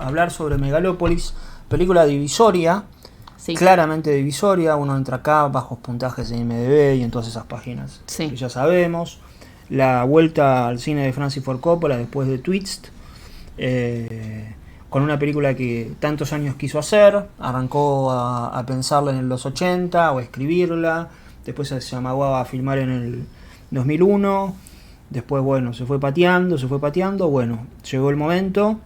a hablar sobre Megalópolis, película divisoria, Sí. claramente divisoria. Uno entra acá, bajos puntajes en IMDb y en todas esas páginas Sí. que ya sabemos. La vuelta al cine de Francis Ford Coppola después de Twist, con una película que tantos años quiso hacer. Arrancó a pensarla en los 80 o a escribirla, después se amagó a filmar en el 2001. Después, bueno, se fue pateando. Bueno, llegó el momento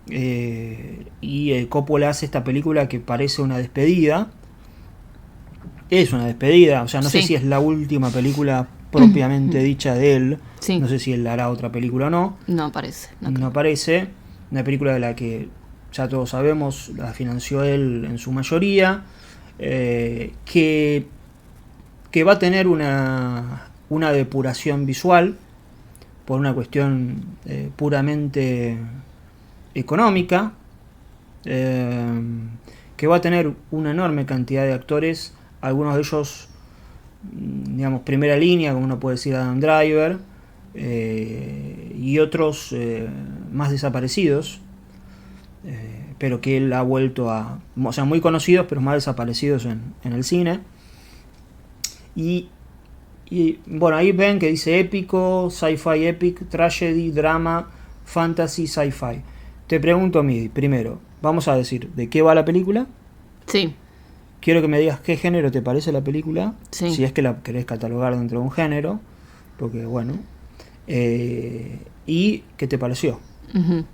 y Coppola hace esta película que parece una despedida. Es una despedida, o sea, no sé si es la última película propiamente dicha de él. Sí. No sé si él hará otra película o no. No parece. No parece. Una película de la que ya todos sabemos, la financió él en su mayoría. Que va a tener una depuración visual por una cuestión puramente económica, que va a tener una enorme cantidad de actores, algunos de ellos, digamos, primera línea, como uno puede decir Adam Driver, y otros más desaparecidos, pero que él ha vuelto a, o sea, muy conocidos pero más desaparecidos en el cine. Y bueno, ahí ven que dice épico, sci-fi epic, tragedy, drama, fantasy, sci-fi. Te pregunto, Midi, primero, vamos a decir de qué va la película. Sí. Quiero que me digas qué género te parece la película, Sí. si es que la querés catalogar dentro de un género, porque bueno, y qué te pareció. Uh-huh.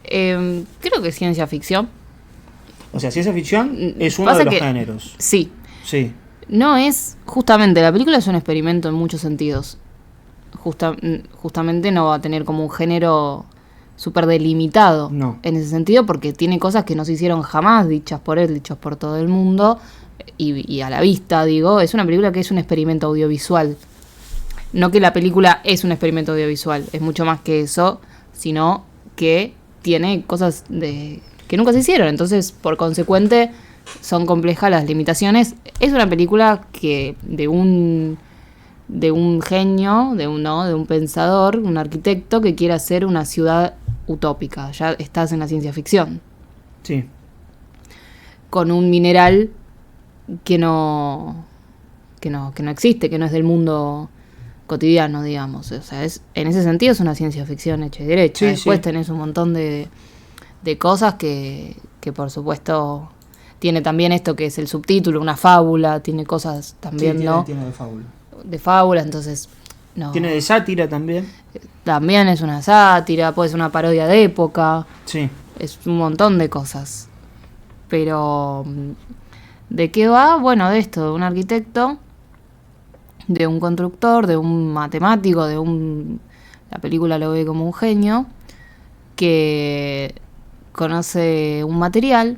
Creo que es ciencia ficción. O sea, ciencia ficción es uno Pasa de los que- géneros. Sí. Sí, No es, justamente, la película es un experimento en muchos sentidos. Justamente no va a tener como un género súper delimitado No. en ese sentido, porque tiene cosas que no se hicieron jamás, dichas por él, dichas por todo el mundo, y a la vista, digo, es una película que es un experimento audiovisual. No que la película es un experimento audiovisual, es mucho más que eso, sino que tiene cosas que nunca se hicieron, entonces, por consecuente, son complejas las limitaciones. Es una película que de un genio, de un pensador, un arquitecto que quiere hacer una ciudad utópica. Ya estás en la ciencia ficción. sí. Con un mineral que no existe, que no es del mundo cotidiano, digamos. O sea, en ese sentido es una ciencia ficción hecha y derecha. Sí, Después sí. tenés un montón de cosas que por supuesto tiene también esto que es el subtítulo, una fábula, tiene cosas también, Sí, ¿no? tiene de fábula. De fábula, entonces no. Tiene de sátira también. También es una sátira, puede ser una parodia de época, Sí. es un montón de cosas. Pero ¿de qué va? Bueno, de esto, de un arquitecto, de un constructor, de un matemático, la película lo ve como un genio, que conoce un material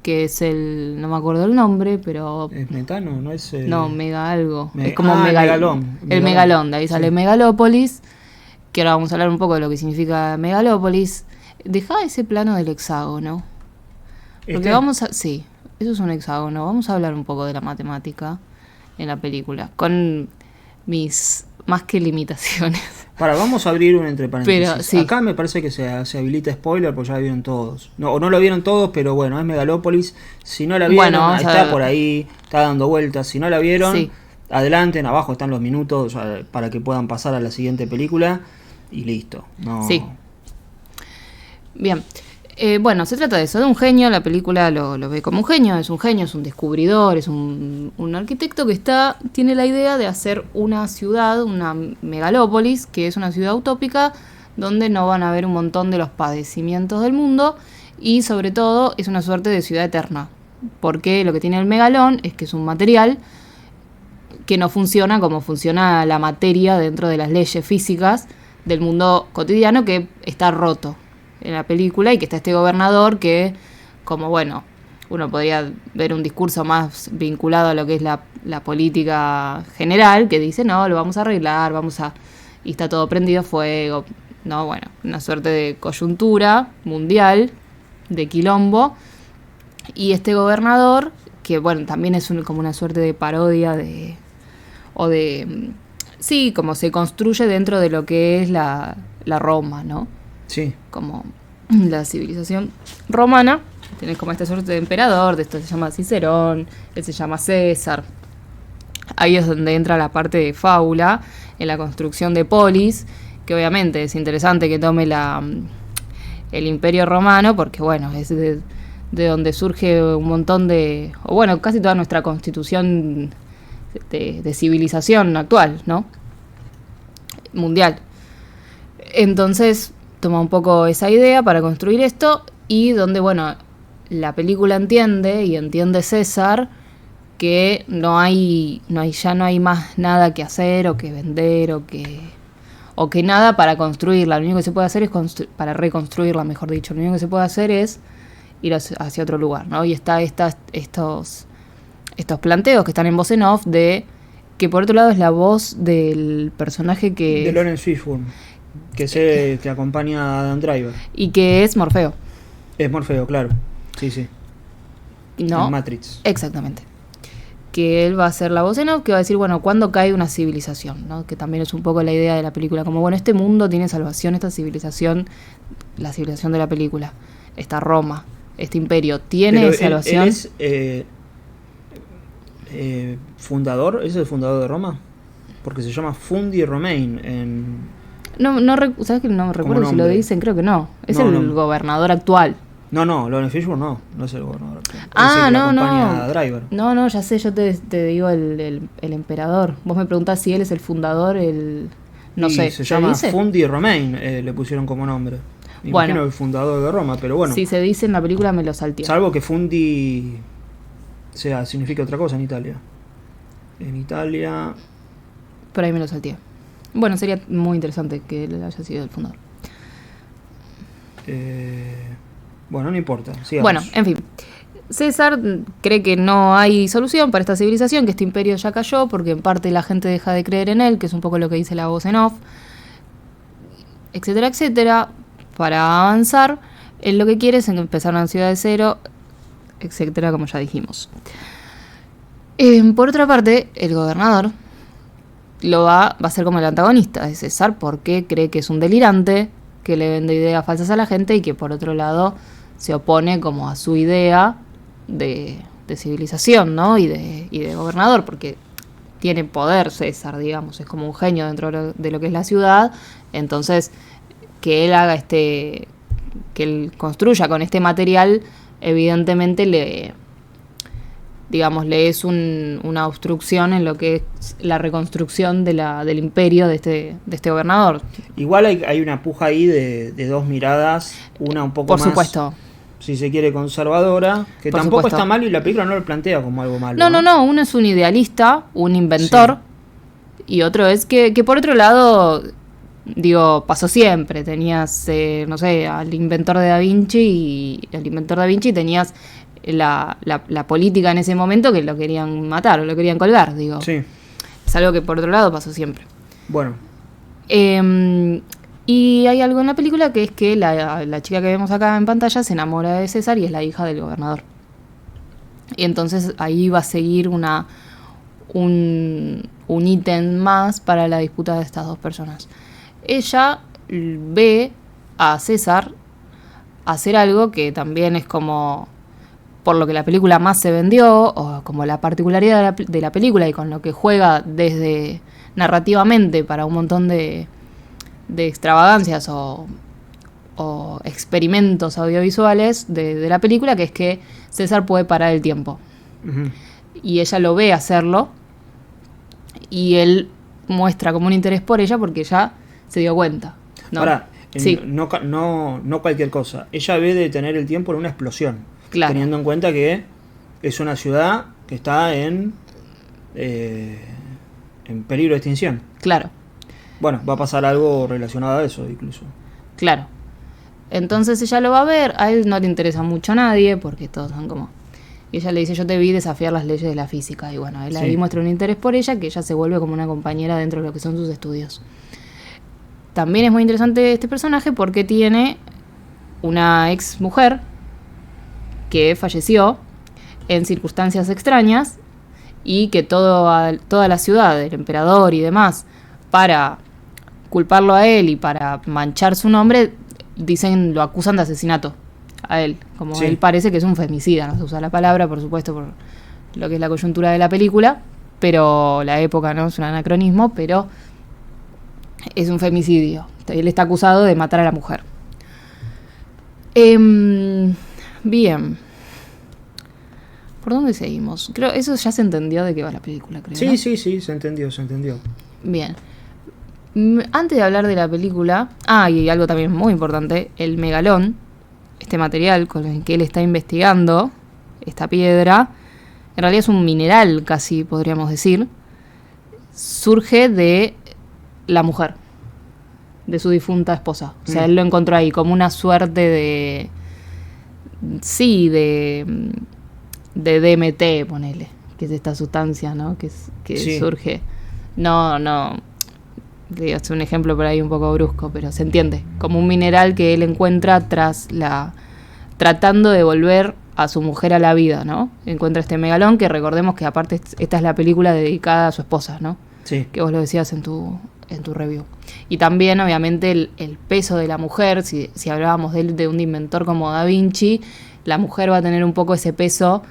que es no me acuerdo el nombre, pero ¿Es metano? ¿No es...? no, mega algo. Me- Es como el megalón. El megalón, de ahí sale Sí. Megalópolis, que ahora vamos a hablar un poco de lo que significa Megalópolis. Deja ese plano del hexágono. Porque sí, eso es un hexágono. Vamos a hablar un poco de la matemática en la película, con mis más que limitaciones. Vamos a abrir un entre paréntesis. Pero, sí. Acá me parece que se habilita spoiler porque ya lo vieron todos. No, o no lo vieron todos, pero bueno, es Megalópolis. Si no la vieron, Bueno, vamos a está ver. por ahí, está dando vueltas. Si no la vieron, Sí. adelanten, abajo están los minutos para que puedan pasar a la siguiente película y listo. No. Sí. Bien. Bueno, se trata de eso, de un genio. La película lo ve como un genio, es un descubridor, es un arquitecto que tiene la idea de hacer una ciudad, una megalópolis, que es una ciudad utópica donde no van a haber un montón de los padecimientos del mundo y sobre todo es una suerte de ciudad eterna. Porque lo que tiene el megalón es que es un material que no funciona como funciona la materia dentro de las leyes físicas del mundo cotidiano, que está roto en la película, y que está este gobernador que, como bueno, uno podría ver un discurso más vinculado a lo que es la política general, que dice, no, lo vamos a arreglar, y está todo prendido fuego, no, bueno, una suerte de coyuntura mundial, de quilombo, y este gobernador, que bueno, también es como una suerte de parodia sí, como se construye dentro de lo que es la Roma, ¿no? Sí. Como la civilización romana. Tenés como esta suerte de emperador, de esto se llama Cicerón, él se llama César. Ahí es donde entra la parte de fábula, en la construcción de polis, que obviamente es interesante que tome el Imperio Romano, porque bueno, es de donde surge un montón de, o bueno, casi toda nuestra constitución de civilización actual, ¿no? Mundial. Entonces toma un poco esa idea para construir esto, y donde, bueno, la película entiende César que ya no hay más nada que hacer o que vender o que nada para construirla. Lo único que se puede hacer es para reconstruirla, mejor dicho. Lo único que se puede hacer es ir hacia otro lugar, ¿no? Y está estos planteos que están en voz en off de que por otro lado es la voz del personaje de Lawrence Fishburne, que acompaña a Adam Driver. Y que es Morfeo. Es Morfeo, claro. Sí. ¿No? En Matrix. Exactamente. Que él va a ser la voz en off, que va a decir, bueno, ¿cuándo cae una civilización? ¿No? Que también es un poco la idea de la película. Como, bueno, este mundo tiene salvación, esta civilización, la civilización de la película, esta Roma, este imperio, ¿tiene pero salvación? Él es fundador, ¿es el fundador de Roma? Porque se llama Fundi Romain ¿Sabes que no me recuerdo si lo dicen? Creo que no. Es el gobernador actual. No, Lawrence Fishburne no es el gobernador actual. No. A Driver. No, ya sé, yo te digo el emperador. Vos me preguntás si él es el fundador, no sé. Se llama Fundi Romain, le pusieron como nombre. Me imagino el fundador de Roma, pero bueno. Si se dice en la película me lo salté. Salvo que Fundi significa otra cosa en Italia. En Italia... Por ahí me lo salté. Bueno, sería muy interesante que él haya sido el fundador. Bueno, no importa. Sigamos. Bueno, en fin. César cree que no hay solución para esta civilización, que este imperio ya cayó, porque en parte la gente deja de creer en él, que es un poco lo que dice la voz en off, etcétera, etcétera. Para avanzar, él lo que quiere es empezar una ciudad de cero, etcétera, como ya dijimos. Por otra parte, el gobernador va a ser como el antagonista de César, porque cree que es un delirante, que le vende ideas falsas a la gente y que por otro lado se opone como a su idea de civilización, ¿no? Y de gobernador, porque tiene poder César, digamos, es como un genio dentro de lo que es la ciudad. Entonces, que él haga que él construya con este material, evidentemente le es una obstrucción en lo que es la reconstrucción del imperio de este gobernador. Igual hay una puja ahí de dos miradas, una un poco por más, supuesto, si se quiere, conservadora, que por tampoco supuesto. Está mal, y la película no lo plantea como algo malo. No, uno es un idealista, un inventor, sí. Y otro es que por otro lado, pasó siempre. Tenías, no sé, al inventor de Da Vinci tenías la política en ese momento que lo querían matar o lo querían colgar, Sí. Es algo que por otro lado pasó siempre. Bueno. Y hay algo en la película que es que la chica que vemos acá en pantalla se enamora de César y es la hija del gobernador. Y entonces ahí va a seguir un ítem más para la disputa de estas dos personas. Ella ve a César hacer algo que también es como, por lo que la película más se vendió, o como la particularidad de la película y con lo que juega desde narrativamente para un montón de extravagancias o experimentos audiovisuales de la película, que es que César puede parar el tiempo. Uh-huh. Y ella lo ve hacerlo y él muestra como un interés por ella porque ya se dio cuenta, ¿no? Ahora, sí. no cualquier cosa. Ella ve detener el tiempo en una explosión. Claro. Teniendo en cuenta que es una ciudad que está en peligro de extinción. Claro. Bueno, va a pasar algo relacionado a eso incluso. Claro. Entonces ella lo va a ver, a él no le interesa mucho a nadie, porque todos son como... Y ella le dice, yo te vi desafiar las leyes de la física. Y bueno, él ahí muestra un interés por ella, que ella se vuelve como una compañera dentro de lo que son sus estudios. También es muy interesante este personaje porque tiene una ex mujer que falleció en circunstancias extrañas y que toda la ciudad, del emperador y demás, para culparlo a él y para manchar su nombre, lo acusan de asesinato a él. Como Sí. él parece que es un femicida, no se usa la palabra, por supuesto, por lo que es la coyuntura de la película, pero la época, ¿no? Es un anacronismo, pero es un femicidio. Él está acusado de matar a la mujer. Bien. ¿Por dónde seguimos? Creo eso ya se entendió de qué va la película, creo. Sí, ¿no? sí, se entendió. Bien. Antes de hablar de la película, y algo también muy importante, el megalón, este material con el que él está investigando, esta piedra, en realidad es un mineral casi, podríamos decir, surge de la mujer, de su difunta esposa. O sea, él lo encontró ahí como una suerte de... Sí, de DMT, ponele, que es esta sustancia, ¿no? Que Sí. surge. No, digo, es un ejemplo por ahí un poco brusco, pero se entiende. Como un mineral que él encuentra tratando de volver a su mujer a la vida, ¿no? Encuentra este megalón, que recordemos que aparte esta es la película dedicada a su esposa, ¿no? Sí. Que vos lo decías en tu review. Y también, obviamente, el peso de la mujer, si hablábamos de un inventor como Da Vinci, la mujer va a tener un poco ese peso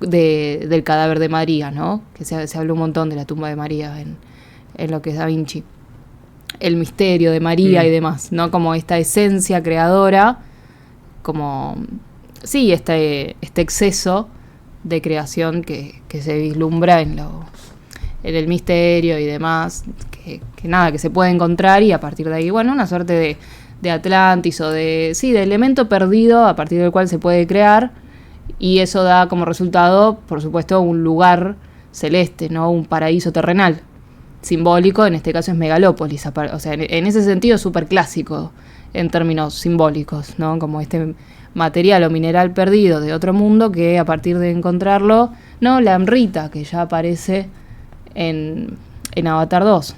del cadáver de María, ¿no? Que se habló un montón de la tumba de María en lo que es Da Vinci. El misterio de María y demás, ¿no? Como esta esencia creadora, como... Sí, este exceso de creación que se vislumbra en el misterio y demás, que se puede encontrar, y a partir de ahí, bueno, una suerte de Atlantis o de elemento perdido a partir del cual se puede crear, y eso da como resultado, por supuesto, un lugar celeste, ¿no? Un paraíso terrenal, simbólico, en este caso es Megalópolis, o sea, en ese sentido es súper clásico en términos simbólicos, ¿no? Como este material o mineral perdido de otro mundo que a partir de encontrarlo, ¿no? La Amrita, que ya aparece en Avatar 2,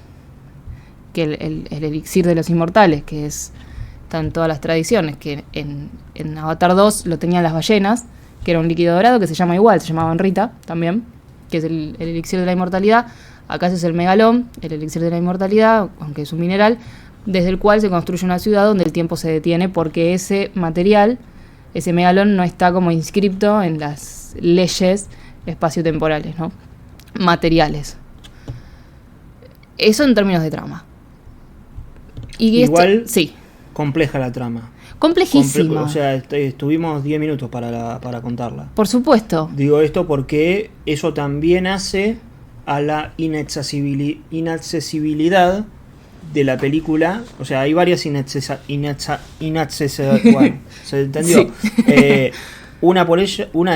que el elixir de los inmortales, que está en todas las tradiciones, que en Avatar 2 lo tenían las ballenas, que era un líquido dorado que se llama igual, se llamaba Amrita también, que es el elixir de la inmortalidad. Acá es el megalón, el elixir de la inmortalidad, aunque es un mineral, desde el cual se construye una ciudad donde el tiempo se detiene, porque ese material, ese megalón, no está como inscripto en las leyes espaciotemporales, ¿no? Materiales. Eso en términos de trama. Y Igual, sí. compleja la trama. Complejísima. O sea, estuvimos 10 minutos para contarla. Por supuesto. Digo esto porque eso también hace a la inaccesibilidad de la película. O sea, hay varias bueno, ¿se entendió? Sí. Una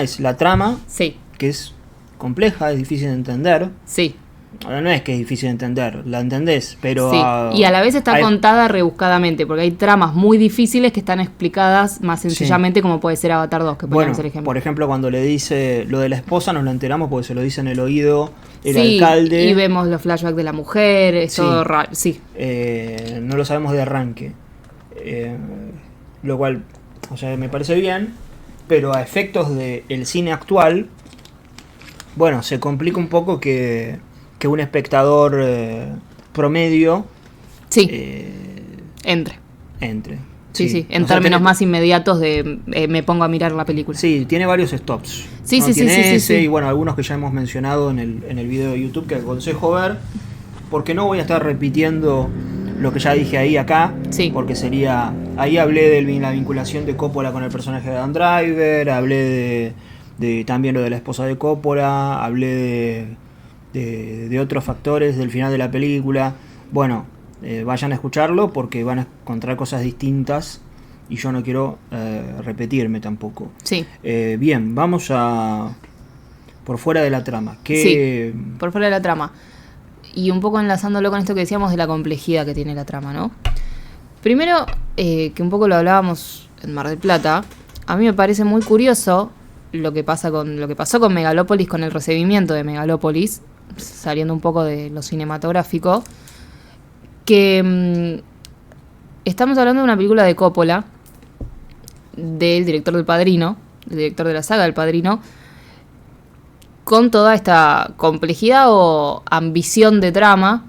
es la trama, Sí. que es compleja, es difícil de entender. Sí. Ahora, no es que es difícil de entender, la entendés, pero... Sí, y a la vez está contada rebuscadamente, porque hay tramas muy difíciles que están explicadas más sencillamente, como puede ser Avatar 2, que podemos el ejemplo. Por ejemplo, cuando le dice lo de la esposa, nos lo enteramos porque se lo dice en el oído el sí, alcalde. Y vemos los flashbacks de la mujer, es todo raro, sí. No lo sabemos de arranque. Lo cual, o sea, me parece bien, pero a efectos del cine actual, bueno, se complica un poco que un espectador promedio entre. Sí, en términos más inmediatos de me pongo a mirar la película. Sí, tiene varios stops. Sí, ¿no? sí, Tiene sí. Y bueno, algunos que ya hemos mencionado en el video de YouTube que aconsejo ver, porque no voy a estar repitiendo lo que ya dije acá, porque sería... Ahí hablé de la vinculación de Coppola con el personaje de Adam Driver, hablé de también lo de la esposa de Coppola, hablé de otros factores del final de la película. Bueno, vayan a escucharlo porque van a encontrar cosas distintas y yo no quiero repetirme tampoco. Sí. Bien, vamos a... por fuera de la trama. Por fuera de la trama. Y un poco enlazándolo con esto que decíamos de la complejidad que tiene la trama, ¿no? Primero, que un poco lo hablábamos en Mar del Plata, a mí me parece muy curioso lo que pasó con Megalópolis, con el recibimiento de Megalópolis, saliendo un poco de lo cinematográfico, que estamos hablando de una película de Coppola, del director del Padrino, el director de la saga del Padrino, con toda esta complejidad o ambición de trama,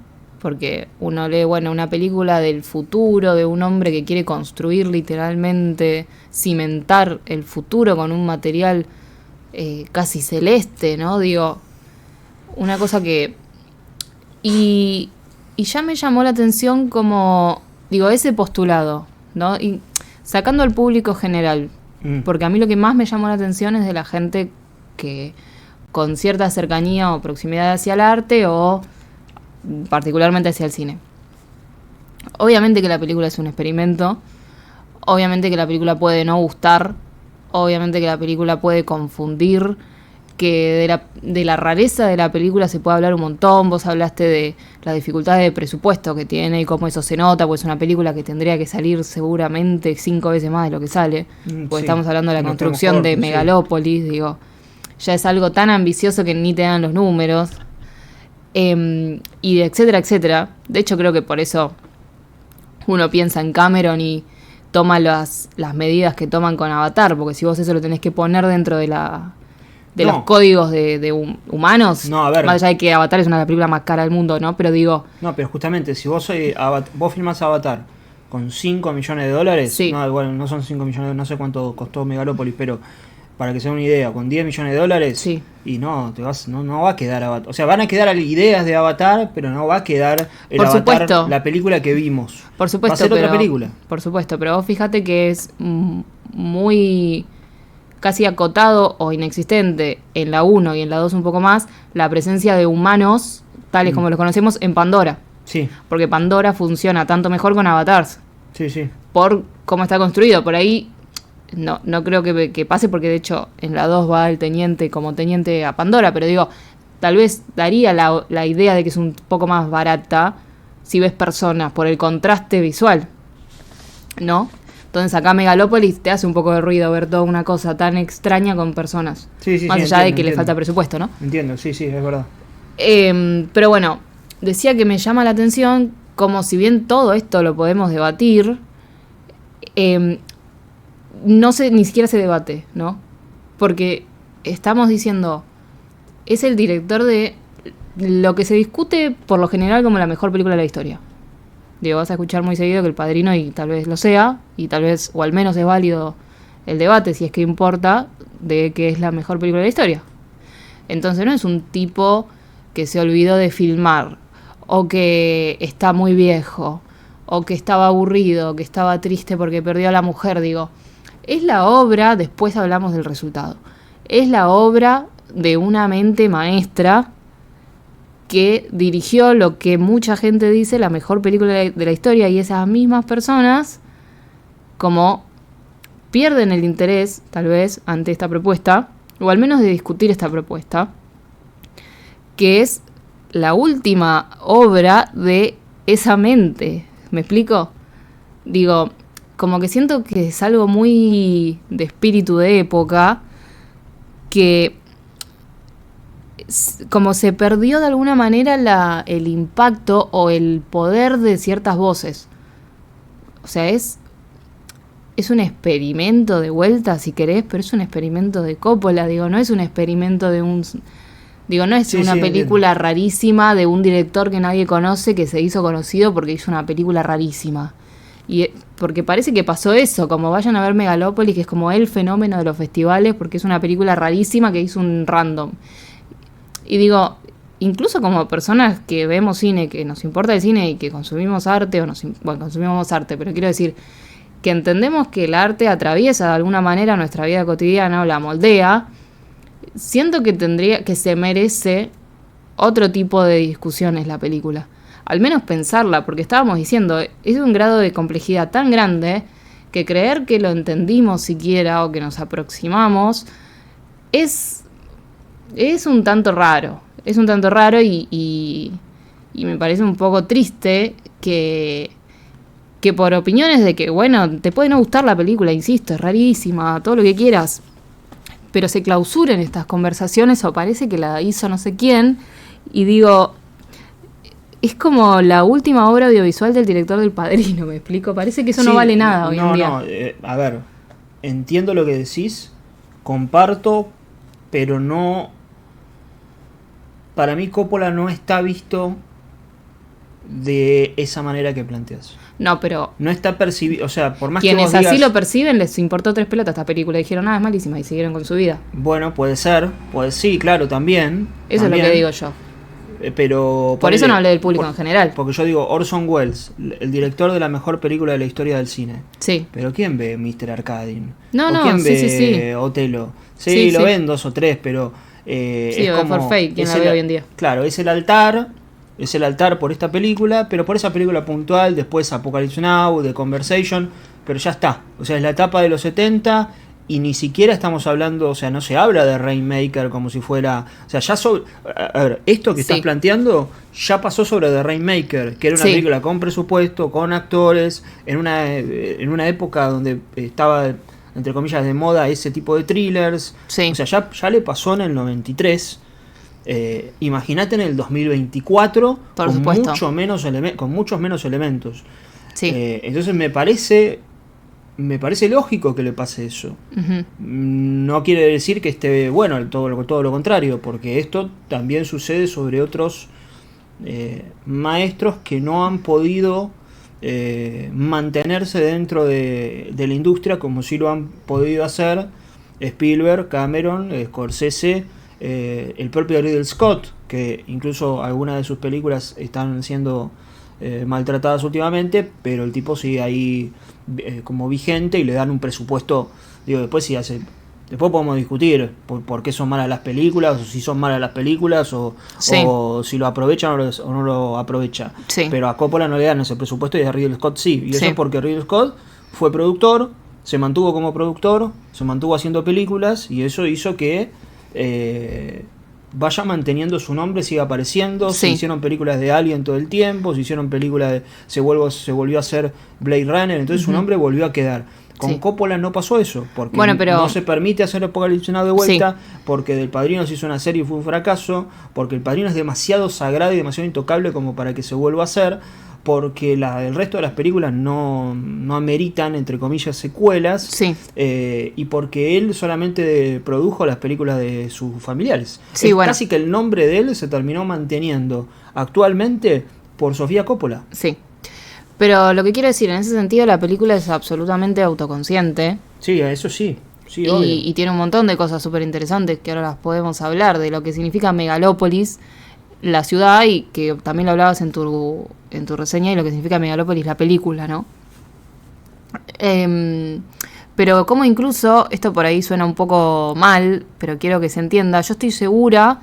porque uno lee, bueno, una película del futuro, de un hombre que quiere construir literalmente, cimentar el futuro con un material casi celeste, ¿no? Digo, una cosa que... Y ya me llamó la atención como, digo, ese postulado, ¿no? Y sacando al público general, porque a mí lo que más me llamó la atención es de la gente que con cierta cercanía o proximidad hacia el arte o particularmente hacia el cine. Obviamente que la película es un experimento, obviamente que la película puede no gustar, obviamente que la película puede confundir, que de la rareza de la película se puede hablar un montón. Vos hablaste de las dificultades de presupuesto que tiene y cómo eso se nota, pues es una película que tendría que salir seguramente 5 veces más de lo que sale, porque estamos hablando de la construcción de Megalópolis, digo, ya es algo tan ambicioso que ni te dan los números, y etcétera, etcétera. De hecho creo que por eso uno piensa en Cameron y toma las medidas que toman con Avatar, porque si vos eso lo tenés que poner dentro de los códigos de humanos, no, a ver, más allá de que Avatar es una de las películas más caras del mundo, ¿no? Pero digo... No, pero justamente, si vos filmás Avatar con $5 millones, sí. No, bueno, no son 5 millones, no sé cuánto costó Megalópolis, pero para que se den una idea, con $10 millones, sí. Y no va a quedar Avatar. O sea, van a quedar ideas de Avatar, pero no va a quedar el por Avatar, supuesto. La película que vimos. Por supuesto, va a ser otra película. Por supuesto, pero vos fíjate que es muy casi acotado o inexistente en la 1 y en la 2 un poco más la presencia de humanos tales como los conocemos en Pandora. Sí. Porque Pandora funciona tanto mejor con avatars. Sí, sí. Por cómo está construido. Por ahí no creo que pase, porque de hecho en la 2 va el teniente como teniente a Pandora, pero digo, tal vez daría la idea de que es un poco más barata si ves personas por el contraste visual, ¿no? Entonces acá Megalópolis te hace un poco de ruido ver toda una cosa tan extraña con personas. Sí, sí, más sí, allá de que entiendo. le falta presupuesto, ¿no? Entiendo, sí, es verdad. Pero bueno, decía que me llama la atención como si bien todo esto lo podemos debatir, no sé, ni siquiera se debate, ¿no? Porque estamos diciendo, es el director de lo que se discute por lo general como la mejor película de la historia. Digo, vas a escuchar muy seguido que El Padrino, y tal vez lo sea, y tal vez, o al menos es válido el debate, si es que importa, de que es la mejor película de la historia. Entonces no es un tipo que se olvidó de filmar, o que está muy viejo, o que estaba aburrido, o que estaba triste porque perdió a la mujer, digo. Es la obra, después hablamos del resultado, es la obra de una mente maestra que dirigió lo que mucha gente dice la mejor película de la historia, y esas mismas personas como pierden el interés, tal vez, ante esta propuesta, o al menos de discutir esta propuesta, que es la última obra de esa mente. ¿Me explico? Digo, como que siento que es algo muy de espíritu de época, que como se perdió de alguna manera el impacto o el poder de ciertas voces. O sea, es un experimento de vuelta, si querés, pero es un experimento de Coppola, digo, no es un experimento de un... Digo, no es una película rarísima de un director que nadie conoce, que se hizo conocido porque hizo una película rarísima. Y porque parece que pasó eso, como vayan a ver Megalópolis, que es como el fenómeno de los festivales, porque es una película rarísima que hizo un random. Y digo, incluso como personas que vemos cine, que nos importa el cine y que consumimos arte, consumimos arte, pero quiero decir que entendemos que el arte atraviesa de alguna manera nuestra vida cotidiana o la moldea, siento que se merece otro tipo de discusiones la película. Al menos pensarla, porque estábamos diciendo, es de un grado de complejidad tan grande que creer que lo entendimos siquiera o que nos aproximamos es un tanto raro. Es un tanto raro y me parece un poco triste que por opiniones de que, bueno, te puede no gustar la película, insisto, es rarísima, todo lo que quieras, pero se clausuren estas conversaciones o parece que la hizo no sé quién, y digo, es como la última obra audiovisual del director del Padrino, ¿me explico? Parece que eso no vale nada hoy en día. A ver, entiendo lo que decís, comparto, pero no... Para mí Coppola no está visto de esa manera que planteas. No, pero No está percibido, o sea, por más que quienes vos digas, así lo perciben les importó 3 pelotas esta película. Dijeron, nada, es malísima y siguieron con su vida. bueno, puede ser, sí, claro, también. Eso también, es lo que digo yo. Pero Por eso ponele, no hablé del público en general. porque yo digo Orson Welles, el director de la mejor película de la historia del cine. Sí. Pero ¿quién ve Mr. Arcadine? No, ¿O no, quién sí, ve sí. Otelo? Sí, Sí, lo sí. ven 2 o 3, pero Sí, es o de como For Fake, ¿quién es la ve el- hoy en día? Claro, es el altar por esta película, pero por esa película puntual, después Apocalypse Now, The Conversation, pero ya está. O sea, es la etapa de los 70 y ni siquiera estamos hablando, o sea, no se habla de Rainmaker como si fuera, o sea, ya sobre, a ver, esto que estás Sí. planteando ya pasó sobre The Rainmaker, que era una Sí. película con presupuesto, con actores, en una época donde estaba, entre comillas, de moda ese tipo de thrillers. Sí. O sea, ya le pasó en el 93. Imagínate en el 2024 Por con, supuesto. con muchos menos elementos. Sí. Entonces me parece lógico que le pase eso. Ujú. No quiere decir que esté bueno, todo lo contrario, porque esto también sucede sobre otros maestros que no han podido mantenerse dentro de la industria como sí lo han podido hacer Spielberg, Cameron, Scorsese, el propio Ridley Scott, que incluso algunas de sus películas están siendo maltratadas últimamente, pero el tipo sigue ahí como vigente y le dan un presupuesto. Digo, después podemos discutir por qué son malas las películas, o si son malas las películas, Sí. o si lo aprovechan o no lo aprovecha. Sí. Pero a Coppola no le dan ese presupuesto y a Ridley Scott sí. Y eso Sí. es porque Ridley Scott fue productor, se mantuvo como productor, se mantuvo haciendo películas y eso hizo que vaya manteniendo su nombre, siga apareciendo. Sí. Se hicieron películas de Alien todo el tiempo, se hicieron películas de, se volvió a hacer Blade Runner, entonces su nombre volvió a quedar. Con Sí. Coppola no pasó eso, porque Bueno, pero- no se permite hacer Apocalypse Now de vuelta, porque del Padrino se hizo una serie y fue un fracaso, porque el Padrino es demasiado sagrado y demasiado intocable como para que se vuelva a hacer, porque el resto de las películas no ameritan, entre comillas, secuelas, Sí. y porque él solamente produjo las películas de sus familiares. Sí, Es bueno. casi que el nombre de él se terminó manteniendo actualmente por Sofía Coppola. Sí. Pero lo que quiero decir, en ese sentido, la película es absolutamente autoconsciente Sí, eso sí. Sí, obvio. y tiene un montón de cosas súper interesantes que ahora las podemos hablar, de lo que significa Megalópolis, la ciudad, y que también lo hablabas en tu reseña, y lo que significa Megalópolis, la película, ¿no? Pero como incluso, esto por ahí suena un poco mal, pero quiero que se entienda, yo estoy segura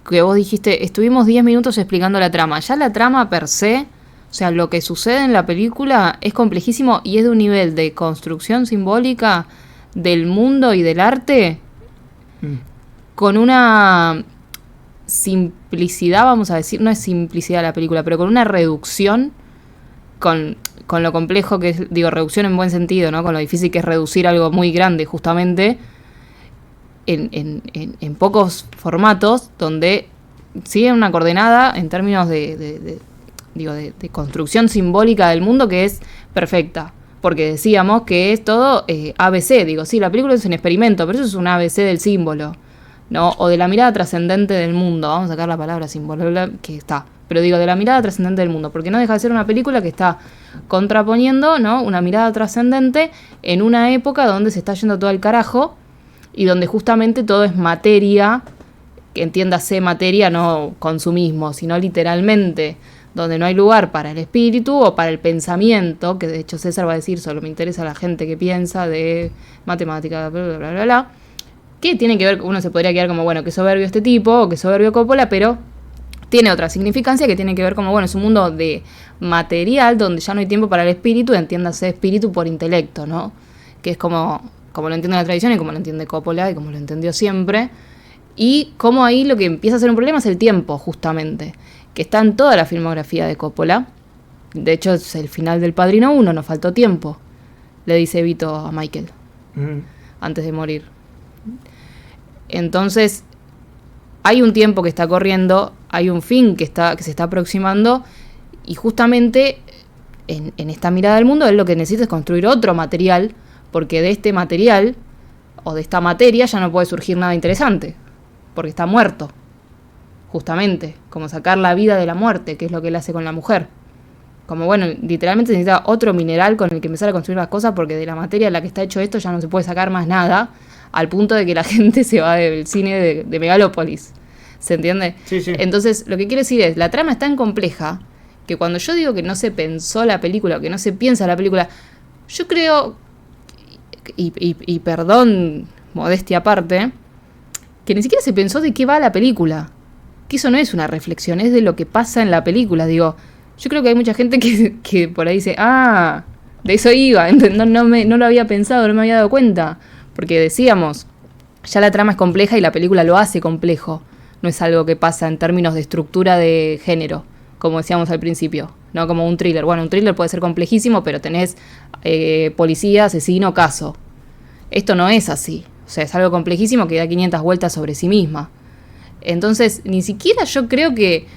que vos dijiste, estuvimos 10 minutos explicando la trama. Ya la trama per se, o sea, lo que sucede en la película es complejísimo y es de un nivel de construcción simbólica del mundo y del arte Mm. con una simplicidad, vamos a decir, no es simplicidad la película, pero con una reducción, con lo complejo que es, digo, reducción en buen sentido, ¿no? Con lo difícil que es reducir algo muy grande, justamente, en pocos formatos, donde sigue una coordenada en términos de construcción simbólica del mundo que es perfecta. Porque decíamos que es todo ABC, digo, sí, la película es un experimento, pero eso es un ABC del símbolo, ¿no? O de la mirada trascendente del mundo, vamos a sacar la palabra símbolo, que está, pero digo, de la mirada trascendente del mundo, porque no deja de ser una película que está contraponiendo, ¿no? Una mirada trascendente en una época donde se está yendo todo al carajo y donde justamente todo es materia, que entiéndase materia, no consumismo, sino literalmente, donde no hay lugar para el espíritu o para el pensamiento, que de hecho César va a decir, solo me interesa la gente que piensa de matemática, bla, bla, bla, bla, bla, que tiene que ver, uno se podría quedar como, bueno, que soberbio este tipo, o que soberbio Coppola, pero tiene otra significancia que tiene que ver como, bueno, es un mundo de material donde ya no hay tiempo para el espíritu, entiéndase espíritu por intelecto, ¿no? Que es como lo entiende la tradición y como lo entiende Coppola y como lo entendió siempre. Y como ahí lo que empieza a ser un problema es el tiempo, justamente, que está en toda la filmografía de Coppola. De hecho, es el final del Padrino 1, nos faltó tiempo, le dice Vito a Michael, antes de morir. Entonces, hay un tiempo que está corriendo, hay un fin que se está aproximando, y justamente en esta mirada del mundo él lo que necesita es construir otro material, porque de este material o de esta materia ya no puede surgir nada interesante, porque está muerto. justamente, como sacar la vida de la muerte, que es lo que él hace con la mujer. Como bueno, literalmente necesita otro mineral con el que empezar a construir las cosas, porque de la materia en la que está hecho esto ya no se puede sacar más nada, al punto de que la gente se va del cine de Megalópolis. ¿Se entiende? Sí, sí. Entonces, lo que quiero decir es, la trama es tan compleja que cuando yo digo que no se pensó la película, o que no se piensa la película, yo creo, y perdón, modestia aparte, que ni siquiera se pensó de qué va la película. Que eso no es una reflexión, es de lo que pasa en la película. Digo, yo creo que hay mucha gente que por ahí dice, de eso iba, no lo había pensado, no me había dado cuenta. Porque decíamos, ya la trama es compleja y la película lo hace complejo. No es algo que pasa en términos de estructura de género, como decíamos al principio, no como un thriller. Bueno, un thriller puede ser complejísimo, pero tenés policía, asesino, caso. Esto no es así. O sea, es algo complejísimo que da 500 vueltas sobre sí misma. Entonces, ni siquiera yo creo que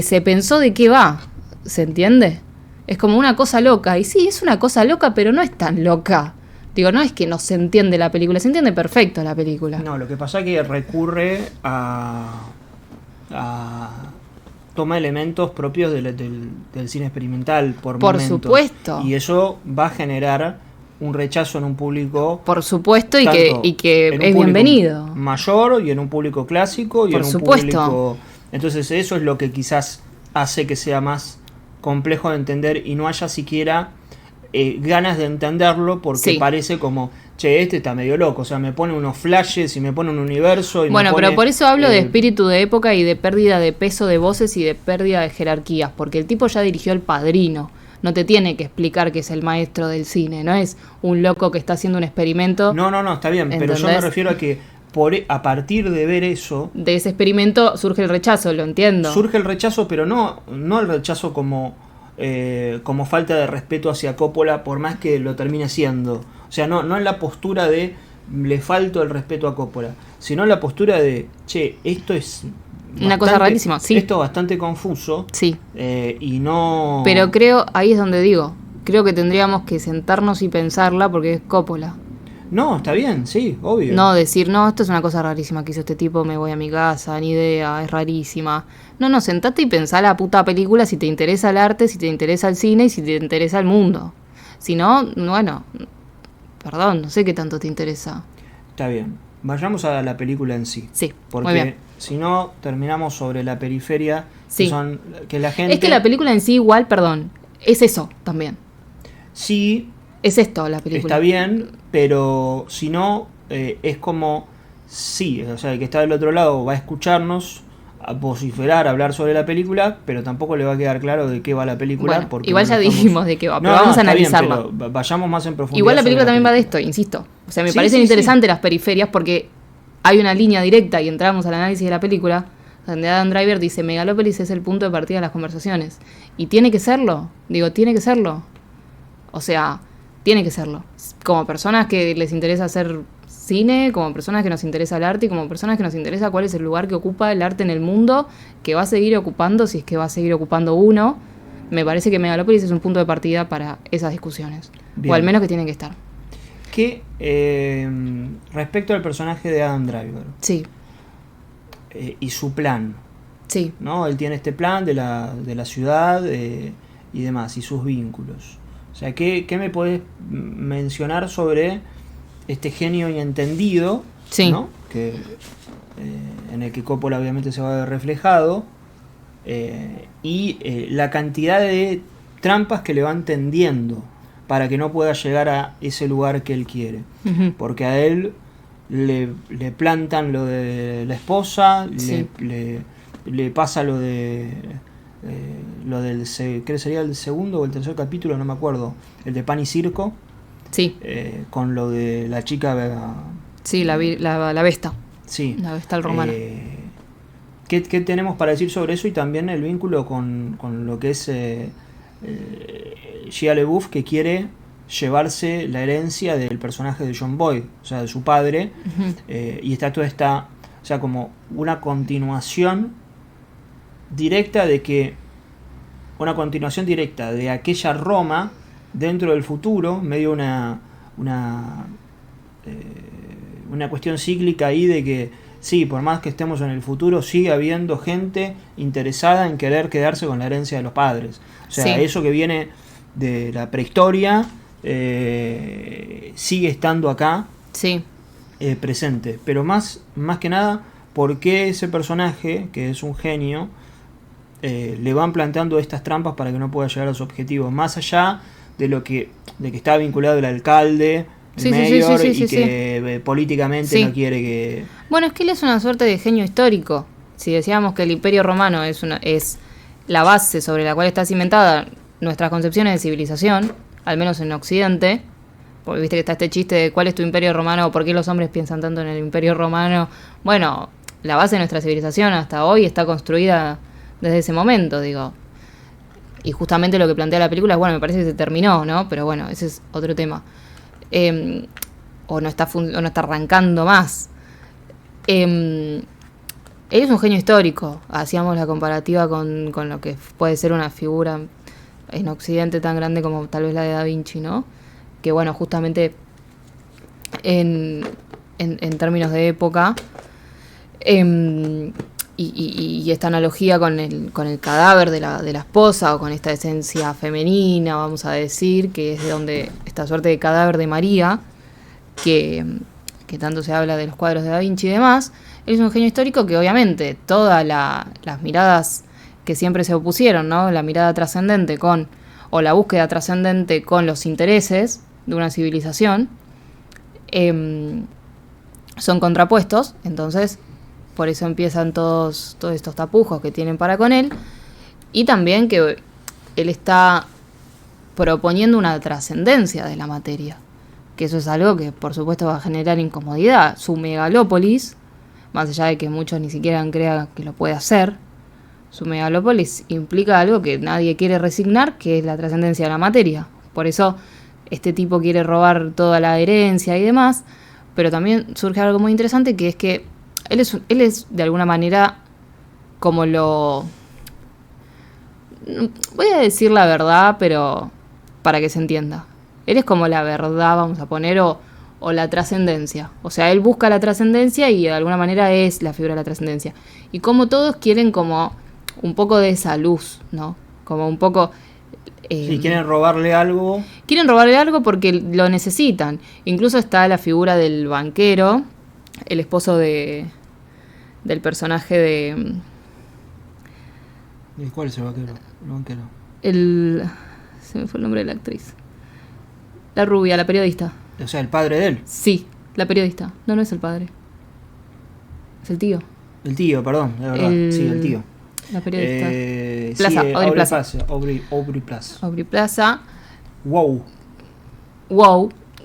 se pensó de qué va. ¿Se entiende? Es como una cosa loca. Y sí, es una cosa loca, pero no es tan loca. Digo, no es que no se entiende la película, se entiende perfecto la película. No, lo que pasa es que recurre a toma elementos propios del cine experimental por momentos. Supuesto. Y eso va a generar un rechazo en un público. Por supuesto, y que es bienvenido. Mayor y en un público clásico y por en un supuesto. Público. Entonces eso es lo que quizás hace que sea más complejo de entender y no haya siquiera ganas de entenderlo, porque parece como, che, este está medio loco, o sea, me pone unos flashes y me pone un universo y bueno, me pone, pero por eso hablo de espíritu de época y de pérdida de peso de voces y de pérdida de jerarquías, porque el tipo ya dirigió El Padrino, no te tiene que explicar que es el maestro del cine, no es un loco que está haciendo un experimento. No, está bien, ¿entendés? Pero yo me refiero a que a partir de ver eso, de ese experimento surge el rechazo, lo entiendo. Surge el rechazo, pero no el rechazo como falta de respeto hacia Coppola, por más que lo termine siendo. O sea, no en la postura de le falto el respeto a Coppola, sino en la postura de, che, esto es una cosa rarísima, sí. Esto es bastante confuso. Sí. Y no... Pero ahí es donde digo, creo que tendríamos que sentarnos y pensarla porque es Coppola. No, está bien, sí, obvio. No decir, no, esto es una cosa rarísima que hizo este tipo, me voy a mi casa, ni idea, es rarísima. No, sentate y pensá la puta película si te interesa el arte, si te interesa el cine y si te interesa el mundo. Si no, bueno, perdón, no sé qué tanto te interesa. Está bien, vayamos a la película en sí. Sí, porque muy bien. Si no, terminamos sobre la periferia, sí. que la gente... Es que la película en sí igual, perdón, es eso también. Sí. Es esto la película. Está bien, pero si no, es como, sí, o sea, el que está del otro lado va a escucharnos, a vociferar, a hablar sobre la película, pero tampoco le va a quedar claro de qué va la película. Bueno, porque igual ya dijimos de qué va, pero vamos a analizarla. Bien, pero vayamos más en profundidad. Igual la película también va de esto, insisto. O sea, me parecen sí, interesantes las periferias porque hay una línea directa y entramos al análisis de la película donde Adam Driver dice Megalópolis es el punto de partida de las conversaciones. Y tiene que serlo, tiene que serlo. O sea, tiene que serlo. Como personas que les interesa hacer cine, como personas que nos interesa el arte y como personas que nos interesa cuál es el lugar que ocupa el arte en el mundo, que va a seguir ocupando, si es que va a seguir ocupando uno, me parece que Megalópolis es un punto de partida para esas discusiones. Bien. O al menos que tienen que estar. Que respecto al personaje de Adam Driver. Sí. Y su plan. Sí. ¿No? Él tiene este plan de la ciudad y demás, y sus vínculos. O sea, ¿qué me podés mencionar sobre este genio inentendido? Sí. ¿No? Que, en el que Coppola obviamente se va a ver reflejado, y la cantidad de trampas que le van tendiendo para que no pueda llegar a ese lugar que él quiere. Uh-huh. Porque a él le plantan lo de la esposa, sí. le pasa lo de... lo del, creo que sería el segundo o el tercer capítulo, no me acuerdo, el de Pan y Circo, sí. Con lo de la chica, sí, la Vesta, sí, la Vestal romana. ¿Qué tenemos para decir sobre eso? Y también el vínculo con lo que es Shia LaBeouf, que quiere llevarse la herencia del personaje de John Boyd, o sea, de su padre. Uh-huh. Y está toda esta, o sea, como una continuación directa de aquella Roma dentro del futuro, medio una cuestión cíclica ahí de que sí, por más que estemos en el futuro, sigue habiendo gente interesada en querer quedarse con la herencia de los padres. O sea, Sí. eso que viene de la prehistoria sigue estando acá Sí, presente. Pero más que nada, ¿por qué ese personaje, que es un genio, le van planteando estas trampas para que no pueda llegar a su objetivo? Más allá de de que está vinculado el alcalde, el Sí, sí, mayor, sí, sí, sí, y sí, que políticamente Sí. no quiere que... bueno, es que él es una suerte de genio histórico. Si decíamos que el Imperio Romano es la base sobre la cual está cimentada nuestras concepciones de civilización, al menos en Occidente, porque viste que está este chiste de cuál es tu Imperio Romano o por qué los hombres piensan tanto en el Imperio Romano. Bueno, la base de nuestra civilización hasta hoy está construida desde ese momento, digo. Y justamente lo que plantea la película es, bueno, me parece que se terminó, ¿no? Pero bueno, ese es otro tema. O no está arrancando más. Él es un genio histórico. Hacíamos la comparativa con lo que puede ser una figura en Occidente tan grande como tal vez la de Da Vinci, ¿no? Que bueno, justamente en términos de época, y esta analogía con el cadáver de la esposa, o con esta esencia femenina, vamos a decir, que es de donde esta suerte de cadáver de María, que tanto se habla de los cuadros de Da Vinci y demás. Él es un genio histórico que obviamente todas las miradas que siempre se opusieron, ¿no? La mirada trascendente o la búsqueda trascendente con los intereses de una civilización, son contrapuestos. Entonces, por eso empiezan todos estos tapujos que tienen para con él. Y también que él está proponiendo una trascendencia de la materia, que eso es algo que por supuesto va a generar incomodidad. Su megalópolis, más allá de que muchos ni siquiera crean que lo puede hacer, su megalópolis implica algo que nadie quiere resignar, que es la trascendencia de la materia. Por eso este tipo quiere robar toda la herencia y demás, pero también surge algo muy interesante, que es que él es de alguna manera como voy a decir la verdad, pero para que se entienda. Él es como la verdad, vamos a poner, o la trascendencia. O sea, él busca la trascendencia y de alguna manera es la figura de la trascendencia. Y como todos quieren como un poco de esa luz, ¿no? Como un poco... si quieren robarle algo... Quieren robarle algo porque lo necesitan. Incluso está la figura del banquero, el esposo del personaje de... ¿Y cuál es el banquero? Se me fue el nombre de la actriz. La rubia, la periodista. O sea, el padre de él. Sí, la periodista. No es el padre. Es el tío. El tío, perdón, de verdad. Sí, el tío. La periodista. Plaza, sí, Aubrey Plaza. Aubrey Plaza. Aubrey Plaza. Wow.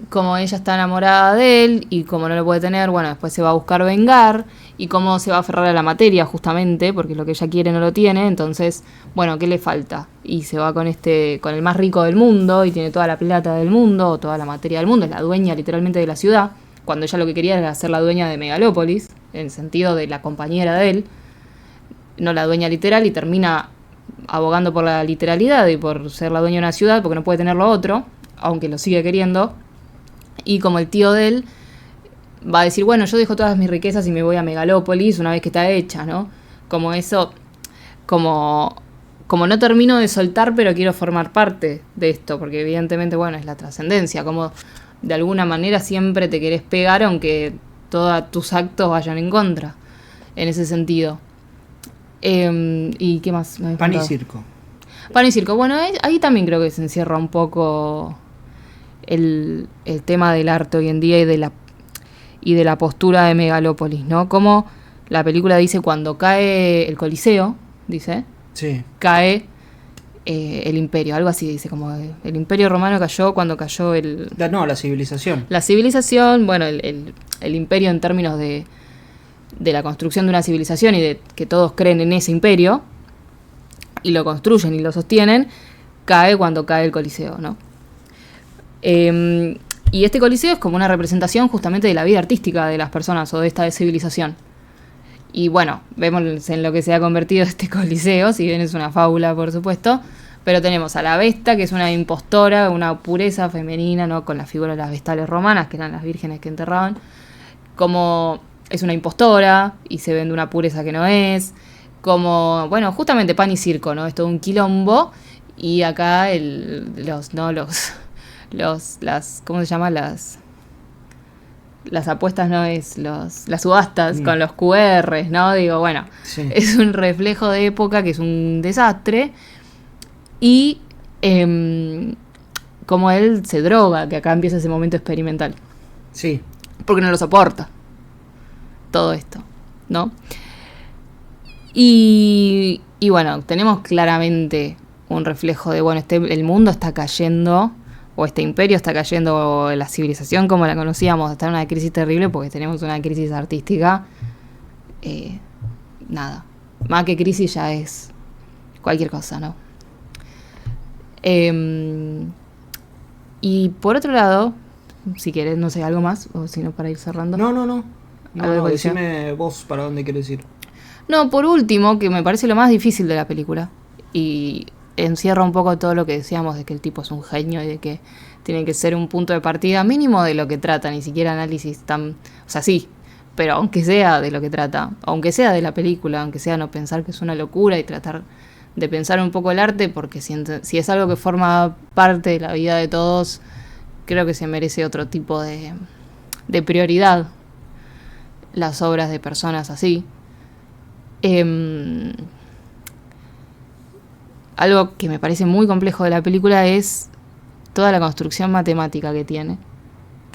Como ella está enamorada de él y como no lo puede tener, bueno, después se va a buscar vengar, y cómo se va a aferrar a la materia justamente, porque lo que ella quiere no lo tiene. Entonces, bueno, ¿qué le falta? Y se va con el más rico del mundo, y tiene toda la plata del mundo, o toda la materia del mundo, es la dueña literalmente de la ciudad, cuando ella lo que quería era ser la dueña de Megalópolis, en el sentido de la compañera de él, no la dueña literal, y termina abogando por la literalidad y por ser la dueña de una ciudad, porque no puede tener lo otro, aunque lo sigue queriendo. Y como el tío de él va a decir, bueno, yo dejo todas mis riquezas y me voy a Megalópolis una vez que está hecha, ¿no? Como eso, como no termino de soltar, pero quiero formar parte de esto, porque evidentemente, bueno, es la trascendencia, como de alguna manera siempre te querés pegar aunque todos tus actos vayan en contra, en ese sentido. ¿Y qué más? Pan y circo. Pan y circo. Bueno, ahí también creo que se encierra un poco el tema del arte hoy en día y de la postura de Megalópolis, ¿no? Como la película dice, cuando cae el Coliseo, dice, sí, cae el imperio, algo así dice, como el imperio romano cayó cuando cayó la civilización. La civilización, bueno, el imperio en términos de la construcción de una civilización y de que todos creen en ese imperio y lo construyen y lo sostienen, cae cuando cae el Coliseo, ¿no? Y este Coliseo es como una representación justamente de la vida artística de las personas o de esta civilización. Y bueno, vemos en lo que se ha convertido este Coliseo, si bien es una fábula, por supuesto, pero tenemos a la Vesta, que es una impostora, una pureza femenina, ¿no? Con la figura de las vestales romanas, que eran las vírgenes que enterraban, como es una impostora y se vende una pureza que no es. Como, bueno, justamente pan y circo, ¿no? Es todo un quilombo. Y acá ¿cómo se llama? Las apuestas, no es las subastas con los QRs, ¿no? Digo, bueno, sí. Es un reflejo de época que es un desastre. Y como él se droga, que acá empieza ese momento experimental. Sí. Porque no lo soporta todo esto, ¿no? Y bueno, tenemos claramente un reflejo de, bueno, el mundo está cayendo, o este imperio está cayendo, o la civilización como la conocíamos está en una crisis terrible porque tenemos una crisis artística. Nada, más que crisis ya es cualquier cosa, ¿no? Y por otro lado, si quieres, no sé, algo más, o si no, para ir cerrando. No, decime vos para dónde quieres ir. No, por último, que me parece lo más difícil de la película, y encierra un poco todo lo que decíamos de que el tipo es un genio y de que tiene que ser un punto de partida mínimo de lo que trata, ni siquiera análisis tan... O sea, sí, pero aunque sea de lo que trata, aunque sea de la película, aunque sea no pensar que es una locura y tratar de pensar un poco el arte, porque si es algo que forma parte de la vida de todos, creo que se merece otro tipo de prioridad las obras de personas así. Algo que me parece muy complejo de la película es toda la construcción matemática que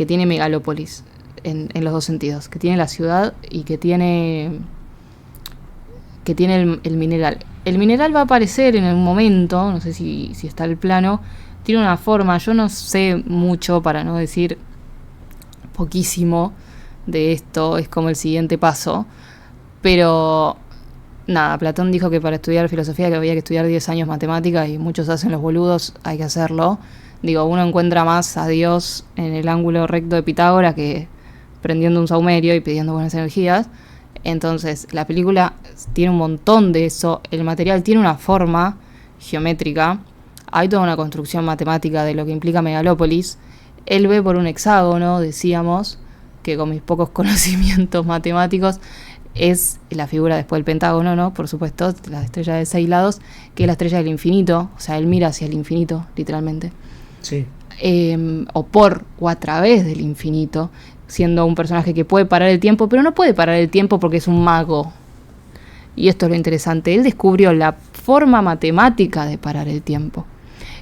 tiene Megalópolis en los dos sentidos, que tiene la ciudad y que tiene el mineral. El mineral va a aparecer en un momento, no sé si está el plano, tiene una forma, yo no sé mucho, para no decir poquísimo de esto, es como el siguiente paso, pero nada, Platón dijo que para estudiar filosofía que había que estudiar 10 años matemáticas y muchos hacen los boludos, hay que hacerlo. Digo, uno encuentra más a Dios en el ángulo recto de Pitágoras que prendiendo un saumerio y pidiendo buenas energías. Entonces, la película tiene un montón de eso, el material tiene una forma geométrica, hay toda una construcción matemática de lo que implica Megalópolis. Él ve por un hexágono, decíamos, que con mis pocos conocimientos matemáticos es la figura después del pentágono, ¿no? Por supuesto, la estrella de 6 lados, que es la estrella del infinito, o sea, él mira hacia el infinito, literalmente. Sí. O a través del infinito, siendo un personaje que puede parar el tiempo, pero no puede parar el tiempo porque es un mago. Y esto es lo interesante, él descubrió la forma matemática de parar el tiempo.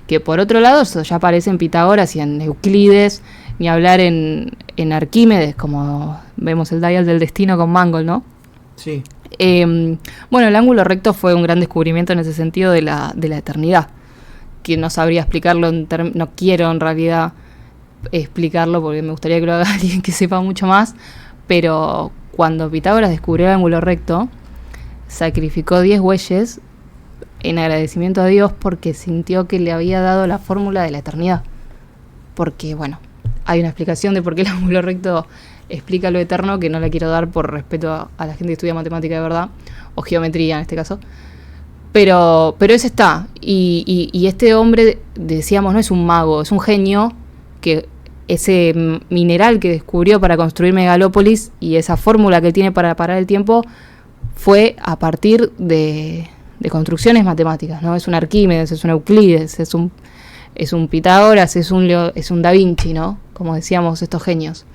Que por otro lado, eso ya aparece en Pitágoras y en Euclides, ni hablar en Arquímedes, como vemos el Dial del Destino con Mangold, ¿no? Sí. Bueno, el ángulo recto fue un gran descubrimiento en ese sentido de la eternidad. Que no sabría explicarlo, no quiero en realidad explicarlo porque me gustaría que lo haga alguien que sepa mucho más, pero cuando Pitágoras descubrió el ángulo recto, sacrificó 10 bueyes en agradecimiento a Dios porque sintió que le había dado la fórmula de la eternidad. Porque, bueno, hay una explicación de por qué el ángulo recto explica lo eterno, que no la quiero dar por respeto a la gente que estudia matemática de verdad, o geometría en este caso. Pero ese está. Y este hombre, decíamos, no es un mago, es un genio, que ese mineral que descubrió para construir Megalópolis y esa fórmula que tiene para parar el tiempo fue a partir de construcciones matemáticas, ¿no? Es un Arquímedes, es un Euclides, es un Pitágoras, es un Da Vinci, ¿no? Como decíamos, estos genios.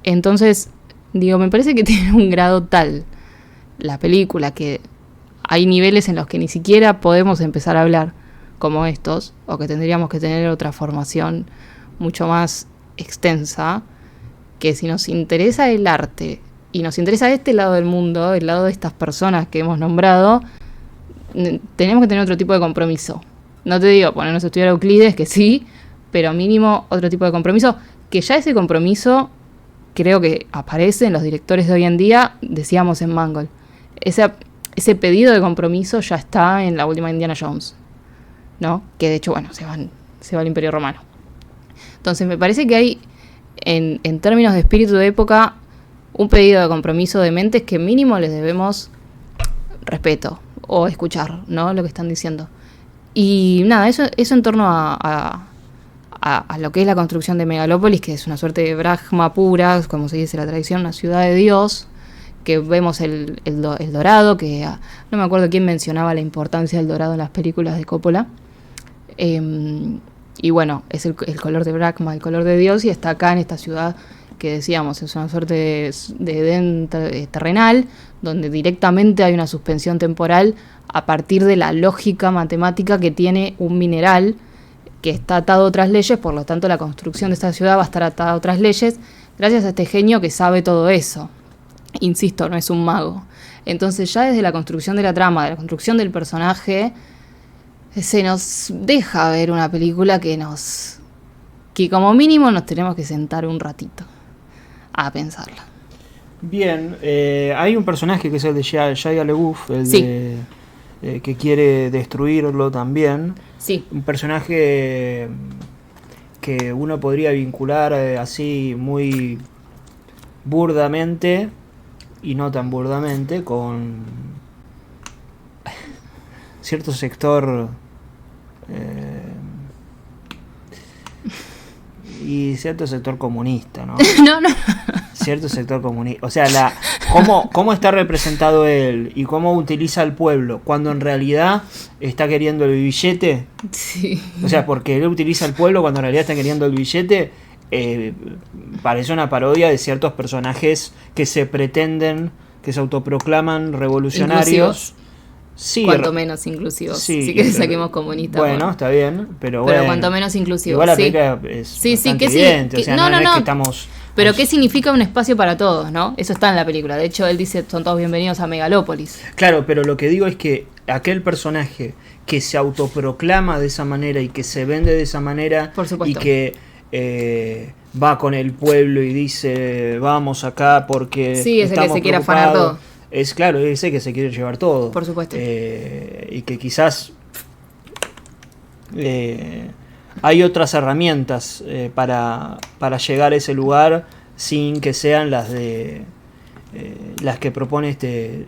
Entonces, digo, me parece que tiene un grado tal la película que hay niveles en los que ni siquiera podemos empezar a hablar como estos, o que tendríamos que tener otra formación mucho más extensa, que si nos interesa el arte y nos interesa este lado del mundo, el lado de estas personas que hemos nombrado, tenemos que tener otro tipo de compromiso. No te digo ponernos a estudiar Euclides, que sí, pero mínimo otro tipo de compromiso, que ya ese compromiso creo que aparece en los directores de hoy en día, decíamos en Mangold. Ese pedido de compromiso ya está en la última Indiana Jones, ¿no? Que de hecho, bueno, se va al Imperio Romano. Entonces me parece que hay, en términos de espíritu de época, un pedido de compromiso de mentes que mínimo les debemos respeto o escuchar, ¿no? Lo que están diciendo. Y nada, eso en torno a a lo que es la construcción de Megalópolis, que es una suerte de Brahma pura, como se dice en la tradición, una ciudad de Dios, que vemos el dorado, que no me acuerdo quién mencionaba la importancia del dorado en las películas de Coppola. Y bueno, es el color de Brahma, el color de Dios, y está acá en esta ciudad que decíamos, es una suerte de Edén terrenal, donde directamente hay una suspensión temporal a partir de la lógica matemática que tiene un mineral que está atado a otras leyes, por lo tanto la construcción de esta ciudad va a estar atada a otras leyes, gracias a este genio que sabe todo eso. Insisto, no es un mago. Entonces ya desde la construcción de la trama, de la construcción del personaje, se nos deja ver una película que como mínimo nos tenemos que sentar un ratito a pensarla. Bien, hay un personaje que es el de Shia LaBeouf, Sí. Que quiere destruirlo también. Sí. Un personaje que uno podría vincular así muy burdamente y no tan burdamente con cierto sector y cierto sector comunista, ¿no? No. Cierto sector comunista. O sea, cómo está representado él y cómo utiliza al pueblo cuando en realidad está queriendo el billete. Sí. O sea, porque él utiliza al pueblo cuando en realidad está queriendo el billete. Parece una parodia de ciertos personajes que se pretenden, que se autoproclaman revolucionarios. Inclusivos. Sí, Cuanto menos inclusivos. Sí que saquemos comunistas. Bueno, está bien, pero bueno. Cuanto menos inclusivos. Igual la sí. película es Sí, bastante que evidente. sí. O sea, No. es que estamos... Pero ¿qué significa un espacio para todos, no? Eso está en la película. De hecho, él dice, son todos bienvenidos a Megalópolis. Claro, pero lo que digo es que aquel personaje que se autoproclama de esa manera y que se vende de esa manera, por supuesto, y que va con el pueblo y dice, vamos acá porque sí, es el que se quiere afanar todo. Es claro, ese que se quiere llevar todo. Por supuesto. Y que quizás hay otras herramientas para llegar a ese lugar sin que sean las que propone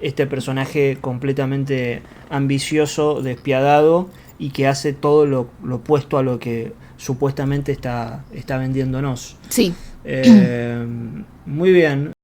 este personaje completamente ambicioso, despiadado y que hace todo lo opuesto a lo que supuestamente está vendiéndonos. Sí. Muy bien.